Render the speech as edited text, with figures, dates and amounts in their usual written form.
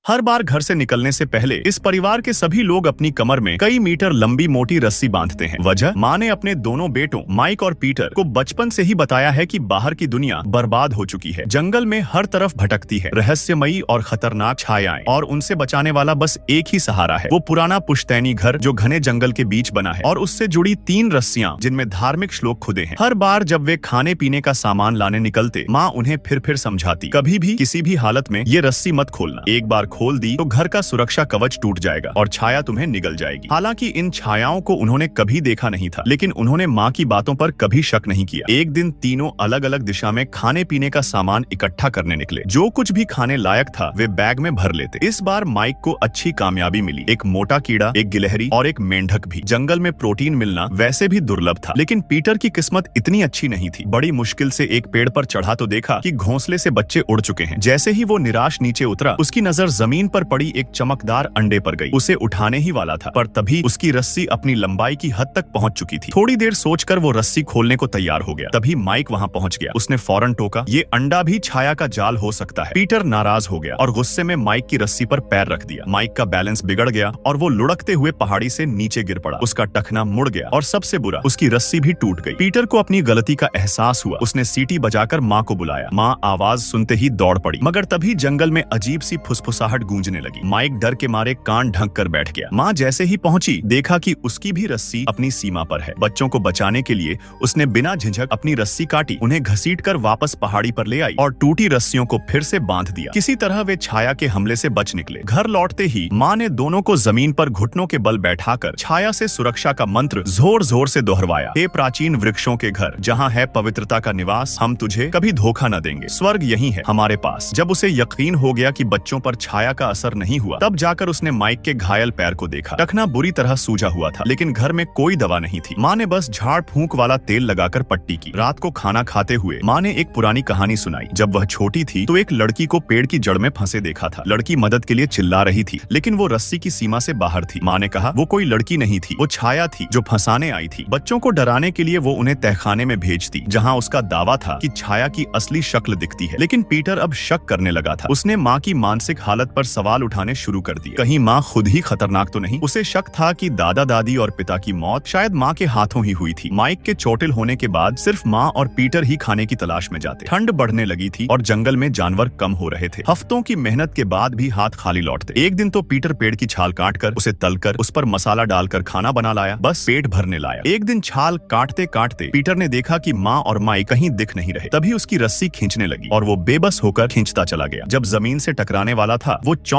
हर बार घर से निकलने से पहले इस परिवार के सभी लोग अपनी कमर में कई मीटर लंबी मोटी रस्सी बांधते हैं। वजह, माँ ने अपने दोनों बेटों माइक और पीटर को बचपन से ही बताया है कि बाहर की दुनिया बर्बाद हो चुकी है। जंगल में हर तरफ भटकती है रहस्यमयी और खतरनाक छायाएं, और उनसे बचाने वाला बस एक ही सहारा है, वो पुराना पुश्तैनी घर जो घने जंगल के बीच बना है, और उससे जुड़ी 3 रस्सियां जिनमें धार्मिक श्लोक खुदे हैं। हर बार जब वे खाने पीने का सामान लाने निकलते, माँ उन्हें फिर समझाती, कभी भी किसी भी हालत में ये रस्सी मत खोलना, एक बार खोल दी तो घर का सुरक्षा कवच टूट जाएगा और छाया तुम्हें निगल जाएगी। हालांकि इन छायाओं को उन्होंने कभी देखा नहीं था, लेकिन उन्होंने माँ की बातों पर कभी शक नहीं किया। एक दिन तीनों अलग अलग दिशा में खाने पीने का सामान इकट्ठा करने निकले। जो कुछ भी खाने लायक था वे बैग में भर लेते। इस बार माइक को अच्छी कामयाबी मिली। एक मोटा कीड़ा, एक गिलहरी और एक मेंढक भी। जंगल में प्रोटीन मिलना वैसे भी दुर्लभ था, लेकिन पीटर की किस्मत इतनी अच्छी नहीं थी। बड़ी मुश्किल से एक पेड़ पर चढ़ा तो देखा कि घोंसले से बच्चे उड़ चुके हैं। जैसे ही वो निराश नीचे उतरा, उसकी नजर जमीन पर पड़ी एक चमकदार अंडे पर गई। उसे उठाने ही वाला था, पर तभी उसकी रस्सी अपनी लंबाई की हद तक पहुंच चुकी थी। थोड़ी देर सोचकर वो रस्सी खोलने को तैयार हो गया। तभी माइक वहां पहुंच गया। उसने फौरन टोका, ये अंडा भी छाया का जाल हो सकता है। पीटर नाराज हो गया और गुस्से में माइक की रस्सी पर पैर रख दिया। माइक का बैलेंस बिगड़ गया और वो लुढ़कते हुए पहाड़ी से नीचे गिर पड़ा। उसका टखना मुड़ गया और सबसे बुरा, उसकी रस्सी भी टूट गई। पीटर को अपनी गलती का एहसास हुआ। उसने सीटी बजाकर माँ को बुलाया। माँ आवाज सुनते ही दौड़ पड़ी, मगर तभी जंगल में अजीब सी फुसफुसाहट गूंजने लगी। माइक डर के मारे कान ढक कर बैठ गया। माँ जैसे ही पहुंची, देखा कि उसकी भी रस्सी अपनी सीमा पर है। बच्चों को बचाने के लिए उसने बिना झिझक अपनी रस्सी काटी, उन्हें घसीटकर वापस पहाड़ी पर ले आई और टूटी रस्सियों को फिर से बांध दिया। किसी तरह वे छाया के हमले से बच निकले। घर लौटते ही माँ ने दोनों को जमीन पर घुटनों के बल बैठाकर छाया से सुरक्षा का मंत्र जोर जोर से दोहरवाया। हे प्राचीन वृक्षों के घर, जहाँ है पवित्रता का निवास, हम तुझे कभी धोखा न देंगे। स्वर्ग यही है हमारे पास। जब उसे यकीन हो गया कि बच्चों पर छाया का असर नहीं हुआ, तब जाकर उसने माइक के घायल पैर को देखा। टखना बुरी तरह सूजा हुआ था, लेकिन घर में कोई दवा नहीं थी। माँ ने बस झाड़ फूंक वाला तेल लगाकर पट्टी की। रात को खाना खाते हुए माँ ने एक पुरानी कहानी सुनाई। जब वह छोटी थी तो एक लड़की को पेड़ की जड़ में फंसे देखा था। लड़की मदद के लिए चिल्ला रही थी, लेकिन वो रस्सी की सीमा से बाहर थी। माँ ने कहा, वो कोई लड़की नहीं थी, वो छाया थी जो फंसाने आई थी। बच्चों को डराने के लिए वो उन्हें तहखाने में भेजती, जहाँ उसका दावा था कि छाया की असली शक्ल दिखती है। लेकिन पीटर अब शक करने लगा था। उसने माँ की मानसिक हालत पर सवाल उठाने शुरू कर दिए। कहीं माँ खुद ही खतरनाक तो नहीं? उसे शक था कि दादा दादी और पिता की मौत शायद माँ के हाथों ही हुई थी। माइक के चोटिल होने के बाद सिर्फ माँ और पीटर ही खाने की तलाश में जाते। ठंड बढ़ने लगी थी और जंगल में जानवर कम हो रहे थे। हफ्तों की मेहनत के बाद भी हाथ खाली लौटते। एक दिन तो पीटर पेड़ की छाल काटकर उसे तलकर उस पर मसाला डालकर खाना बना लाया, बस पेट भरने लाया। एक दिन छाल काटते काटते पीटर ने देखा कि माँ और माइक कहीं दिख नहीं रहे। तभी उसकी रस्सी खींचने लगी और वो बेबस होकर खींचता चला गया। जब जमीन से टकराने वाला था, वो चौंक